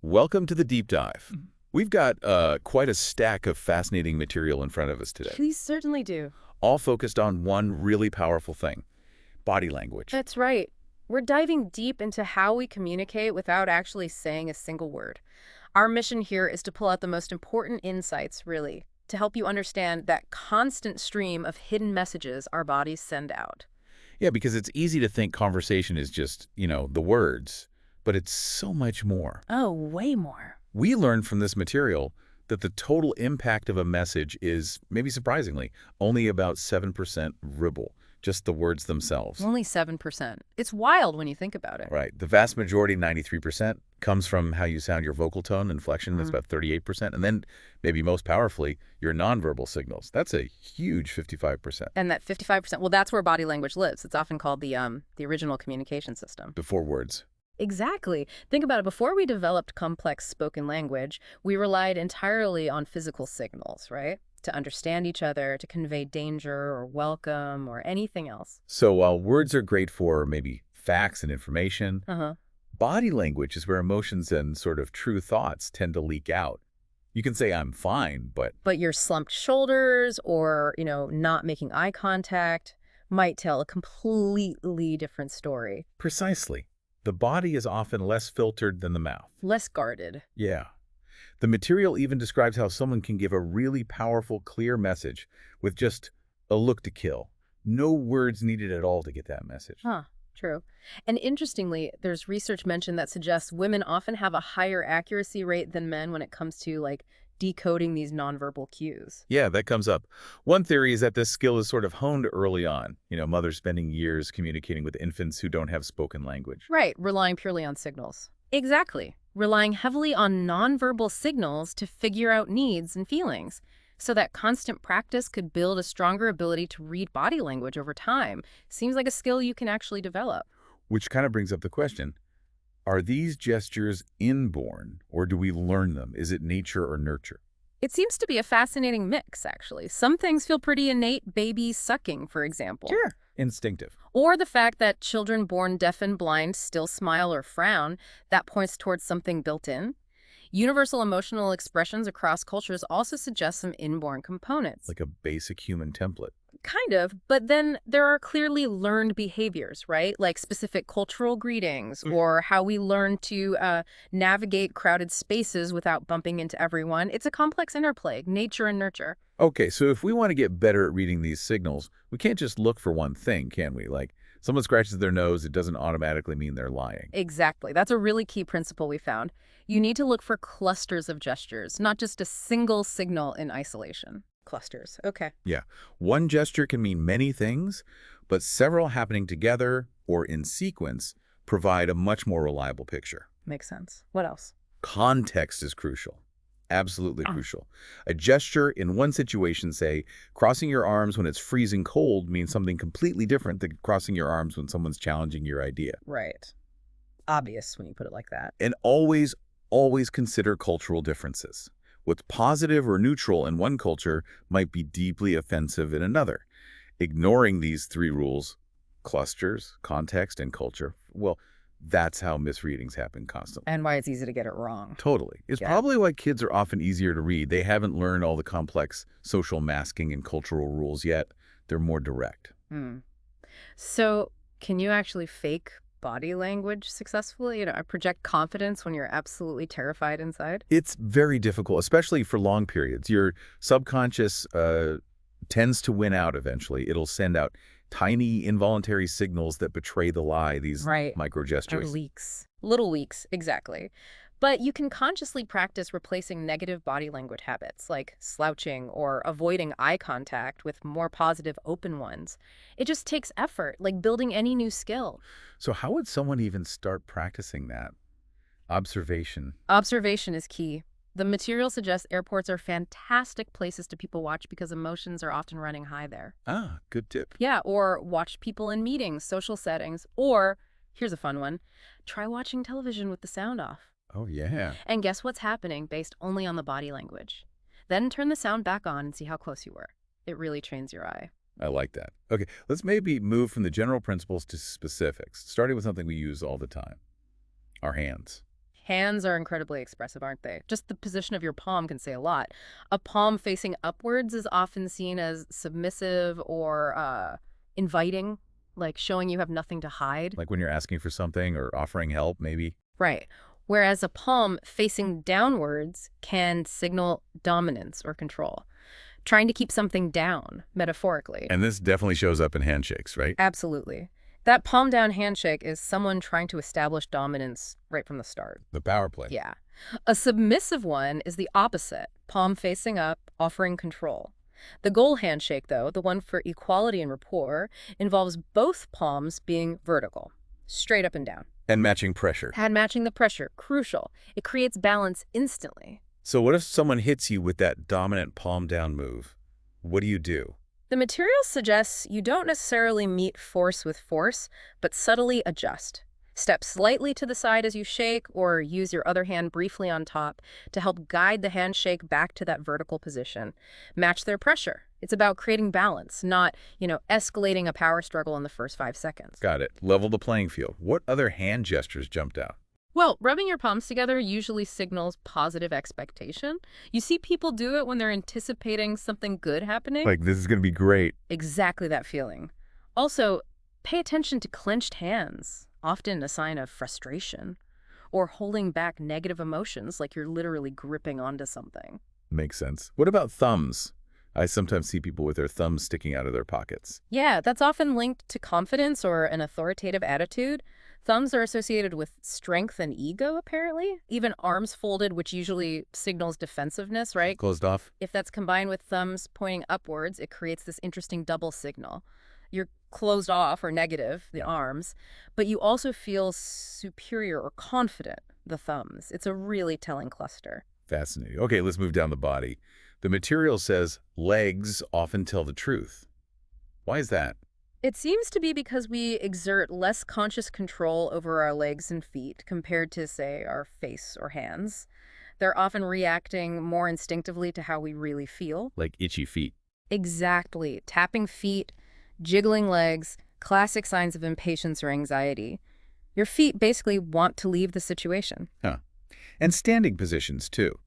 Welcome to the deep dive. Mhm. We've got quite a stack of fascinating material in front of us today, We certainly do. all focused on one really powerful thing, body language. That's right. We're diving deep into how we communicate without actually saying a single word. Our mission here is to pull out the most important insights, really, to help you understand that constant stream of hidden messages our bodies send out. Yeah, because it's easy to think conversation is just, the words, but it's so much more. Oh, way more. We learned from this material that the total impact of a message is, maybe surprisingly, only about 7% verbal, just the words themselves. Only 7%. It's wild when you think about it. Right. The vast majority, 93%, comes from how you sound, your vocal tone, inflection. That's about 38%. And then, maybe most powerfully, your nonverbal signals. That's a huge 55%. And that 55%, well, that's where body language lives. It's often called the original communication system. Before words. Exactly. Think about it. Before we developed complex spoken language, we relied entirely on physical signals, right? To understand each other, to convey danger or welcome or anything else. So while words are great for maybe facts and information, Uh-huh. body language is where emotions and sort of true thoughts tend to leak out. You can say, I'm fine, but But your slumped shoulders or, not making eye contact might tell a completely different story. precisely. The body is often less filtered than the mouth. Less guarded. Yeah. The material even describes how someone can give a really powerful, clear message with just a look to kill. No words needed at all to get that message. Huh. True. And interestingly, there's research mentioned that suggests women often have a higher accuracy rate than men when it comes to, decoding these nonverbal cues. Yeah, that comes up. One theory is that this skill is sort of honed early on. Mothers spending years communicating with infants who don't have spoken language. Right, relying purely on signals. Exactly. Relying heavily on nonverbal signals to figure out needs and feelings. So that constant practice could build a stronger ability to read body language over time. Seems like a skill you can actually develop. Which kind of brings up the question, are these gestures inborn, or do we learn them? Is it nature or nurture? It seems to be a fascinating mix, actually. Some things feel pretty innate, baby sucking, for example. Sure. Instinctive. Or the fact that children born deaf and blind still smile or frown, that points towards something built in. Universal emotional expressions across cultures also suggest some inborn components. Like a basic human template. Kind of, but then there are clearly learned behaviors, right? Like specific cultural greetings or how we learn to navigate crowded spaces without bumping into everyone. It's a complex interplay, nature and nurture. Okay, so if we want to get better at reading these signals, we can't just look for one thing, can we? Like, someone scratches their nose, it doesn't automatically mean they're lying. Exactly. That's a really key principle we found. You need to look for clusters of gestures, not just a single signal in isolation. Clusters. Okay. Yeah, one gesture can mean many things, but several happening together or in sequence provide a much more reliable picture. Makes sense. What else? Context is crucial. Absolutely crucial. A gesture in one situation, say, crossing your arms when it's freezing cold means something completely different than crossing your arms when someone's challenging your idea. Right. Obvious when you put it like that. And always consider cultural differences. What's positive or neutral in one culture might be deeply offensive in another. Ignoring these three rules, clusters, context, and culture, well, that's how misreadings happen constantly. And why it's easy to get it wrong. Totally. It's probably why kids are often easier to read. They haven't learned all the complex social masking and cultural rules yet. They're more direct. So can you actually fake body language successfully? Project confidence when you're absolutely terrified inside? It's very difficult, especially for long periods. Your subconscious tends to win out eventually. It'll send out tiny involuntary signals that betray the lie, these micro Or gestures. leaks. Little weeks, exactly. But you can consciously practice replacing negative body language habits, like slouching or avoiding eye contact, with more positive, open ones. It just takes effort, like building any new skill. So how would someone even start practicing that? Observation. Observation is key. The material suggests airports are fantastic places to people watch because emotions are often running high there. Ah, good tip. Yeah, or watch people in meetings, social settings, or, here's a fun one, try watching television with the sound off. Oh, yeah. And guess what's happening based only on the body language. Then turn the sound back on and see how close you were. It really trains your eye. I like that. Okay, let's maybe move from the general principles to specifics, starting with something we use all the time, our hands. Hands are incredibly expressive, aren't they? Just the position of your palm can say a lot. A palm facing upwards is often seen as submissive or inviting, like showing you have nothing to hide. Like when you're asking for something or offering help, maybe? Right. Whereas a palm facing downwards can signal dominance or control, trying to keep something down, metaphorically. And this definitely shows up in handshakes, right? Absolutely. That palm down handshake is someone trying to establish dominance right from the start. The power play. Yeah. A submissive one is the opposite, palm facing up, offering control. The goal handshake, though, the one for equality and rapport, involves both palms being vertical, straight up and down. And matching pressure. Hand matching the pressure, crucial. It creates balance instantly. So what if someone hits you with that dominant palm down move? What do you do? The material suggests you don't necessarily meet force with force, but subtly adjust. Step slightly to the side as you shake, or use your other hand briefly on top to help guide the handshake back to that vertical position. Match their pressure. It's about creating balance, not, escalating a power struggle in the first 5 seconds. Got it. Level the playing field. What other hand gestures jumped out? Well, rubbing your palms together usually signals positive expectation. You see people do it when they're anticipating something good happening. Like, this is going to be great. Exactly that feeling. Also, pay attention to clenched hands, often a sign of frustration, or holding back negative emotions like you're literally gripping onto something. Makes sense. What about thumbs? I sometimes see people with their thumbs sticking out of their pockets. Yeah, that's often linked to confidence or an authoritative attitude. Thumbs are associated with strength and ego, apparently. Even arms folded, which usually signals defensiveness, right? Closed off? If that's combined with thumbs pointing upwards, it creates this interesting double signal. You're closed off or negative, the arms, but you also feel superior or confident, the thumbs. It's a really telling cluster. Fascinating. Okay, let's move down the body. The material says legs often tell the truth. Why is that? It seems to be because we exert less conscious control over our legs and feet compared to, say, our face or hands. They're often reacting more instinctively to how we really feel. Like itchy feet. Exactly. Tapping feet, jiggling legs, classic signs of impatience or anxiety. Your feet basically want to leave the situation. Huh. And standing positions, too.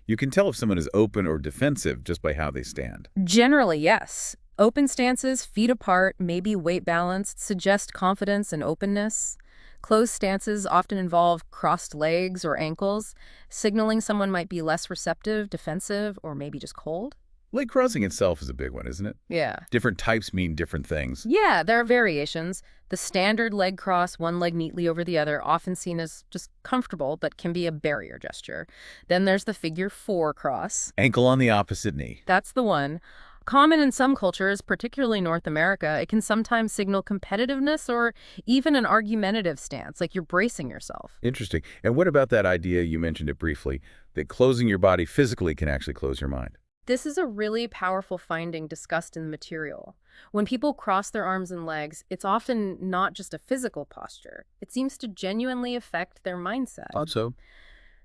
You can tell if someone is open or defensive just by how they stand. Generally, yes. Open stances, feet apart, maybe weight balanced, suggest confidence and openness. Closed stances often involve crossed legs or ankles, signaling someone might be less receptive, defensive, or maybe just cold. Leg crossing itself is a big one, isn't it? Yeah. Different types mean different things. Yeah, there are variations. The standard leg cross, one leg neatly over the other, often seen as just comfortable, but can be a barrier gesture. Then there's the figure 4 cross. Ankle on the opposite knee. That's the one. Common in some cultures, particularly North America, it can sometimes signal competitiveness or even an argumentative stance, like you're bracing yourself. Interesting. And what about that idea, you mentioned it briefly, that closing your body physically can actually close your mind? This is a really powerful finding discussed in the material. When people cross their arms and legs, it's often not just a physical posture. It seems to genuinely affect their mindset. Thought so.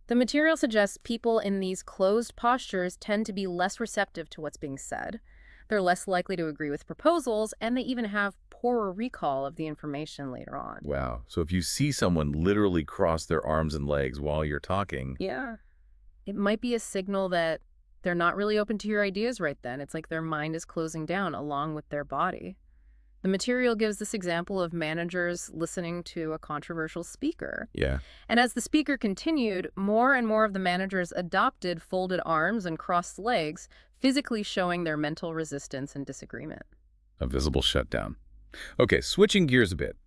The material suggests people in these closed postures tend to be less receptive to what's being said. They're less likely to agree with proposals, and they even have poorer recall of the information later on. Wow. So if you see someone literally cross their arms and legs while you're talking... Yeah. It might be a signal that they're not really open to your ideas right then. It's like their mind is closing down along with their body. The material gives this example of managers listening to a controversial speaker. Yeah. And as the speaker continued, more and more of the managers adopted folded arms and crossed legs, physically showing their mental resistance and disagreement. A visible shutdown. Okay, switching gears a bit.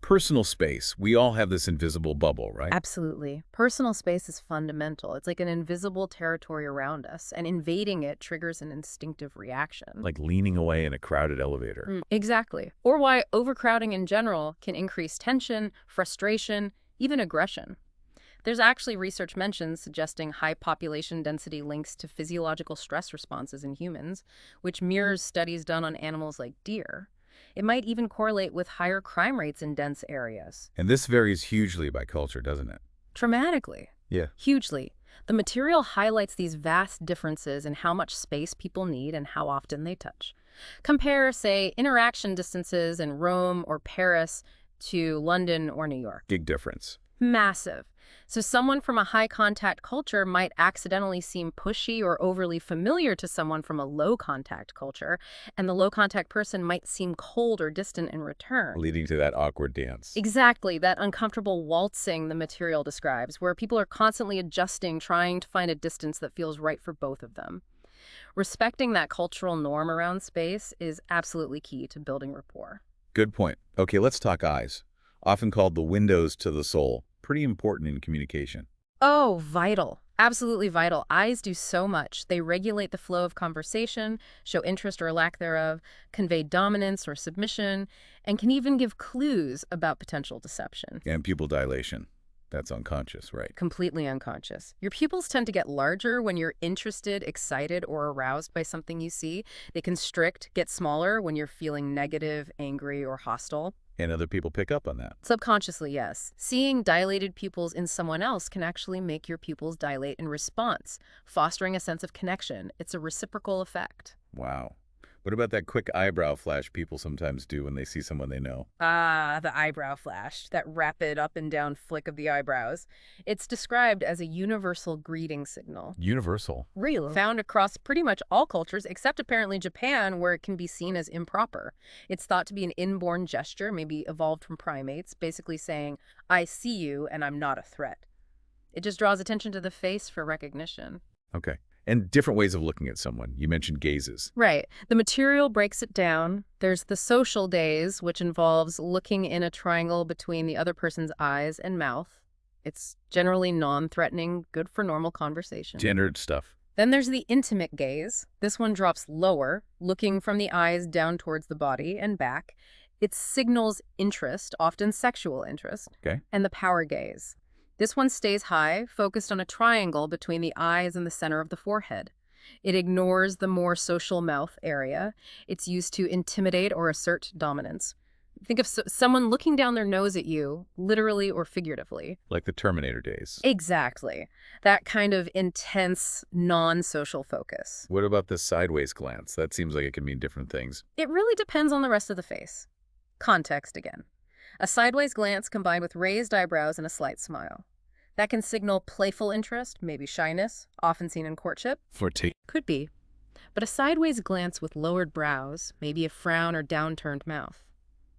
Personal space. We all have this invisible bubble, right? Absolutely. Personal space is fundamental. It's like an invisible territory around us, and invading it triggers an instinctive reaction. Like leaning away in a crowded elevator. Exactly. Or why overcrowding in general can increase tension, frustration, even aggression. There's actually research mentions suggesting high population density links to physiological stress responses in humans, which mirrors studies done on animals like deer. It might even correlate with higher crime rates in dense areas. And this varies hugely by culture, doesn't it? Dramatically. Yeah. Hugely. The material highlights these vast differences in how much space people need and how often they touch. Compare, say, interaction distances in Rome or Paris to London or New York. Big difference. Massive. So someone from a high-contact culture might accidentally seem pushy or overly familiar to someone from a low-contact culture, and the low-contact person might seem cold or distant in return. Leading to that awkward dance. Exactly, that uncomfortable waltzing the material describes, where people are constantly adjusting, trying to find a distance that feels right for both of them. Respecting that cultural norm around space is absolutely key to building rapport. Good point. Okay, let's talk eyes. Often called the windows to the soul. Pretty important in communication. Oh, vital. Absolutely vital. Eyes do so much. They regulate the flow of conversation, show interest or lack thereof, convey dominance or submission, and can even give clues about potential deception. And pupil dilation. That's unconscious, right? Completely unconscious. Your pupils tend to get larger when you're interested, excited, or aroused by something you see. They constrict, get smaller when you're feeling negative, angry, or hostile. And other people pick up on that. Subconsciously, yes. Seeing dilated pupils in someone else can actually make your pupils dilate in response, fostering a sense of connection. It's a reciprocal effect. Wow. What about that quick eyebrow flash people sometimes do when they see someone they know? Ah, the eyebrow flash, that rapid up and down flick of the eyebrows. It's described as a universal greeting signal. Universal. Real. Found across pretty much all cultures, except apparently Japan, where it can be seen as improper. It's thought to be an inborn gesture, maybe evolved from primates, basically saying, I see you and I'm not a threat. It just draws attention to the face for recognition. Okay. And different ways of looking at someone. You mentioned gazes. Right. The material breaks it down. There's the social gaze, which involves looking in a triangle between the other person's eyes and mouth. It's generally non-threatening, good for normal conversation. Gendered stuff. Then there's the intimate gaze. This one drops lower, looking from the eyes down towards the body and back. It signals interest, often sexual interest. Okay. And the power gaze. This one stays high, focused on a triangle between the eyes and the center of the forehead. It ignores the more social mouth area. It's used to intimidate or assert dominance. Think of someone looking down their nose at you, literally or figuratively. Like the Terminator days. Exactly. That kind of intense, non-social focus. What about the sideways glance? That seems like it can mean different things. It really depends on the rest of the face. Context again. A sideways glance combined with raised eyebrows and a slight smile. That can signal playful interest, maybe shyness, often seen in courtship. Flirty. Could be. But a sideways glance with lowered brows, maybe a frown or downturned mouth.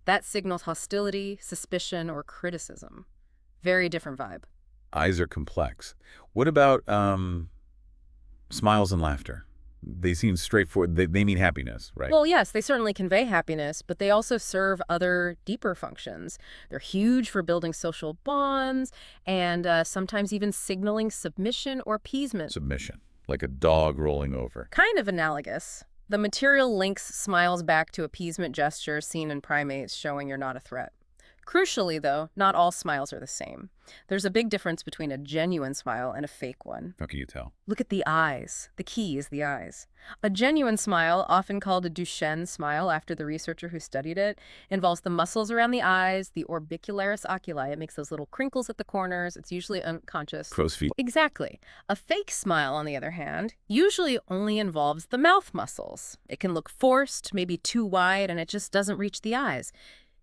That signals hostility, suspicion, or criticism. Very different vibe. Eyes are complex. What about smiles and laughter? They seem straightforward. They mean happiness, right? Well, yes, they certainly convey happiness, but they also serve other deeper functions. They're huge for building social bonds and sometimes even signaling submission or appeasement. Submission. Like a dog rolling over. Kind of analogous. The material links smiles back to appeasement gestures seen in primates, showing you're not a threat. Crucially, though, not all smiles are the same. There's a big difference between a genuine smile and a fake one. How can you tell? Look at the eyes. The key is the eyes. A genuine smile, often called a Duchenne smile after the researcher who studied it, involves the muscles around the eyes, the orbicularis oculi. It makes those little crinkles at the corners. It's usually unconscious. Crow's feet. Exactly. A fake smile, on the other hand, usually only involves the mouth muscles. It can look forced, maybe too wide, and it just doesn't reach the eyes.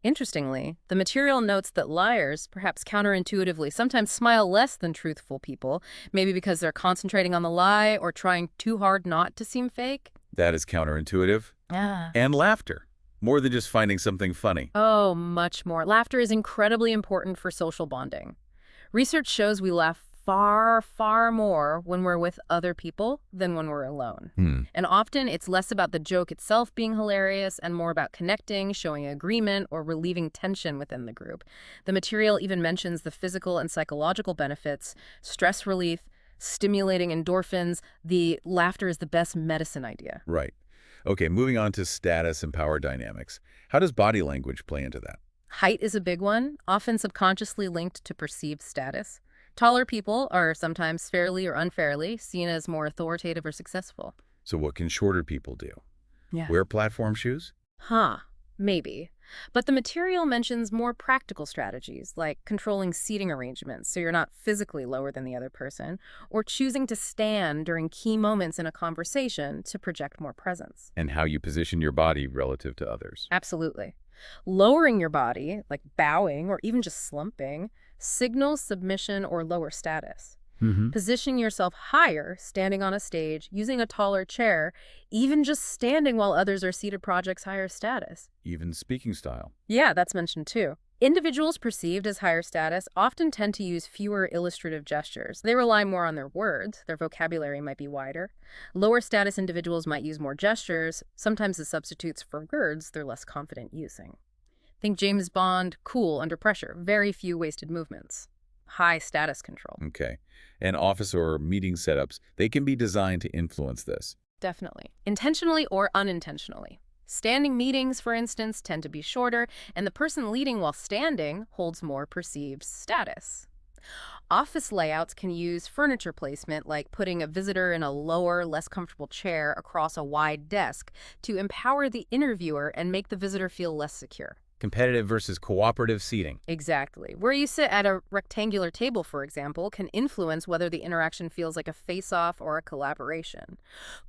Interestingly, the material notes that liars, perhaps counterintuitively, sometimes smile less than truthful people, maybe because they're concentrating on the lie or trying too hard not to seem fake. That is counterintuitive. Yeah. And laughter. More than just finding something funny. Oh, much more. Laughter is incredibly important for social bonding. Research shows we laugh far, far more when we're with other people than when we're alone. And often it's less about the joke itself being hilarious and more about connecting, showing agreement, or relieving tension within the group. The material even mentions the physical and psychological benefits, stress relief, stimulating endorphins. The laughter is the best medicine idea. Right. Okay, moving on to status and power dynamics. How does body language play into that? Height is a big one, often subconsciously linked to perceived status. Taller people are sometimes fairly or unfairly seen as more authoritative or successful. So what can shorter people do? Yeah. Wear platform shoes? Maybe. But the material mentions more practical strategies, like controlling seating arrangements so you're not physically lower than the other person, or choosing to stand during key moments in a conversation to project more presence. And how you position your body relative to others. Absolutely. Lowering your body, like bowing or even just slumping, signals submission or lower status. Mm-hmm. Positioning yourself higher, standing on a stage, using a taller chair, even just standing while others are seated projects higher status. Even speaking style. Yeah, that's mentioned too. Individuals perceived as higher status often tend to use fewer illustrative gestures. They rely more on their words. Their vocabulary might be wider. Lower status individuals might use more gestures, sometimes as substitutes for words they're less confident using. Think James Bond, cool under pressure, very few wasted movements. High status control. Okay. And office or meeting setups, they can be designed to influence this. Definitely. Intentionally or unintentionally. Standing meetings, for instance, tend to be shorter, and the person leading while standing holds more perceived status. Office layouts can use furniture placement, like putting a visitor in a lower, less comfortable chair across a wide desk to empower the interviewer and make the visitor feel less secure. Competitive versus cooperative seating. Exactly. Where you sit at a rectangular table, for example, can influence whether the interaction feels like a face-off or a collaboration.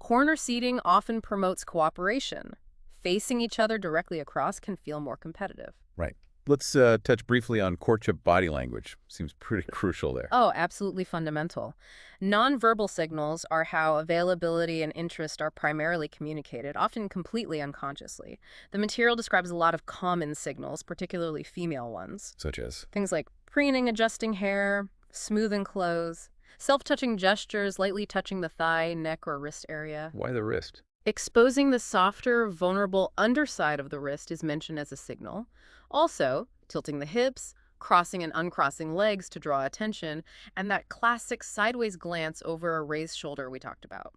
Corner seating often promotes cooperation. Facing each other directly across can feel more competitive. Right. Let's touch briefly on courtship body language. Seems pretty crucial there. Oh, absolutely fundamental. Nonverbal signals are how availability and interest are primarily communicated, often completely unconsciously. The material describes a lot of common signals, particularly female ones. Such as? Things like preening, adjusting hair, smoothing clothes, self-touching gestures, lightly touching the thigh, neck, or wrist area. Why the wrist? Exposing the softer, vulnerable underside of the wrist is mentioned as a signal. Also, tilting the hips, crossing and uncrossing legs to draw attention, and that classic sideways glance over a raised shoulder we talked about.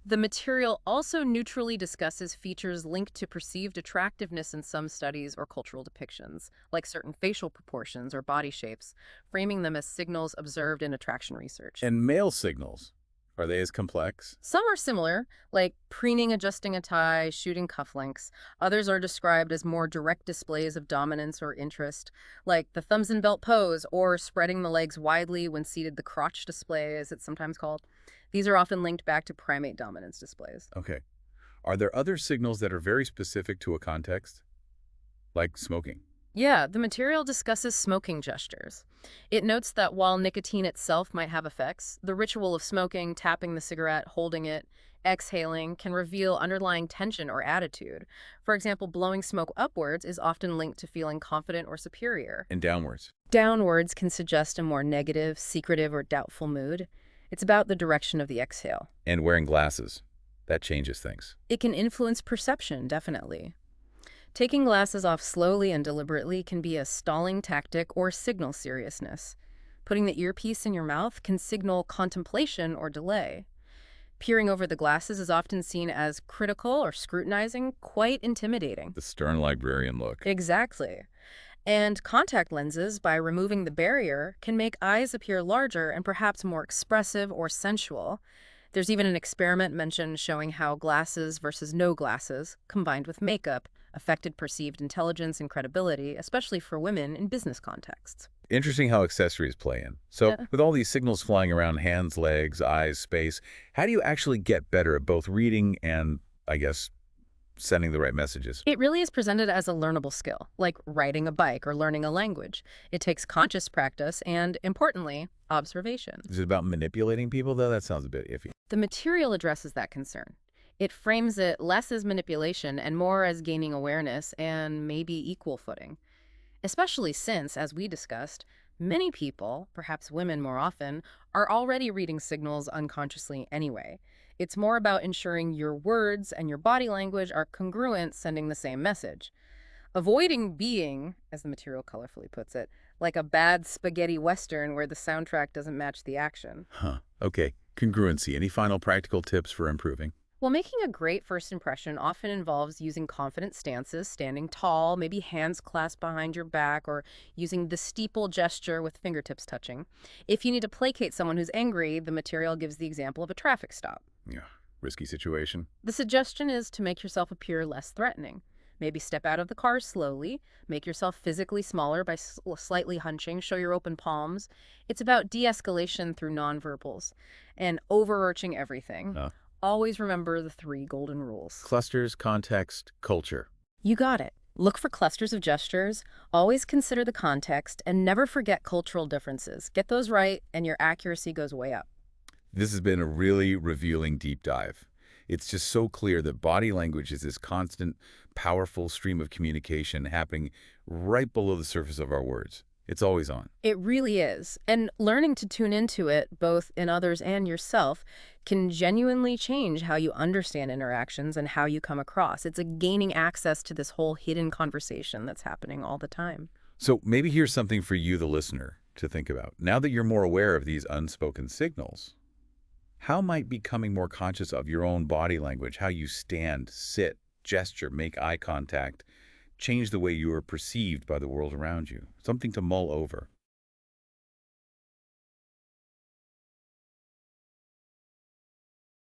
The material also neutrally discusses features linked to perceived attractiveness in some studies or cultural depictions, like certain facial proportions or body shapes, framing them as signals observed in attraction research. And male signals. Are they as complex? Some are similar, like preening, adjusting a tie, shooting cufflinks. Others are described as more direct displays of dominance or interest, like the thumbs and belt pose or spreading the legs widely when seated, the crotch display, as it's sometimes called. These are often linked back to primate dominance displays. Okay. Are there other signals that are very specific to a context? Like smoking? Yeah, the material discusses smoking gestures. It notes that while nicotine itself might have effects, the ritual of smoking, tapping the cigarette, holding it, exhaling can reveal underlying tension or attitude. For example, blowing smoke upwards is often linked to feeling confident or superior. And downwards? Downwards can suggest a more negative, secretive, or doubtful mood. It's about the direction of the exhale. And wearing glasses. That changes things. It can influence perception, definitely. Taking glasses off slowly and deliberately can be a stalling tactic or signal seriousness. Putting the earpiece in your mouth can signal contemplation or delay. Peering over the glasses is often seen as critical or scrutinizing, quite intimidating. The stern librarian look. Exactly. And contact lenses, by removing the barrier, can make eyes appear larger and perhaps more expressive or sensual. There's even an experiment mentioned showing how glasses versus no glasses, combined with makeup, affected perceived intelligence and credibility, especially for women in business contexts. Interesting how accessories play in. So, Yeah. with all these signals flying around hands, legs, eyes, space, how do you actually get better at both reading and, I guess, sending the right messages? It really is presented as a learnable skill, like riding a bike or learning a language. It takes conscious practice and, importantly, observation. Is it about manipulating people, though? That sounds a bit iffy. The material addresses that concern. It frames it less as manipulation and more as gaining awareness and maybe equal footing. Especially since, as we discussed, many people, perhaps women more often, are already reading signals unconsciously anyway. It's more about ensuring your words and your body language are congruent, sending the same message. Avoiding being, as the material colorfully puts it, like a bad spaghetti western where the soundtrack doesn't match the action. Huh. Okay. Congruency. Any final practical tips for improving? Well, making a great first impression often involves using confident stances, standing tall, maybe hands clasped behind your back, or using the steeple gesture with fingertips touching. If you need to placate someone who's angry, the material gives the example of a traffic stop. Yeah. Risky situation. The suggestion is to make yourself appear less threatening. Maybe step out of the car slowly, make yourself physically smaller by slightly hunching, show your open palms. It's about de-escalation through nonverbals and overarching everything. Always remember the 3 golden rules. Clusters, context, culture. You got it. Look for clusters of gestures, always consider the context, and never forget cultural differences. Get those right, and your accuracy goes way up. This has been a really revealing deep dive. It's just so clear that body language is this constant, powerful stream of communication happening right below the surface of our words. It's always on. It really is. And learning to tune into it, both in others and yourself, can genuinely change how you understand interactions and how you come across. It's a gaining access to this whole hidden conversation that's happening all the time. So maybe here's something for you, the listener, to think about. Now that you're more aware of these unspoken signals, how might becoming more conscious of your own body language, how you stand, sit, gesture, make eye contact, change the way you are perceived by the world around you? Something to mull over.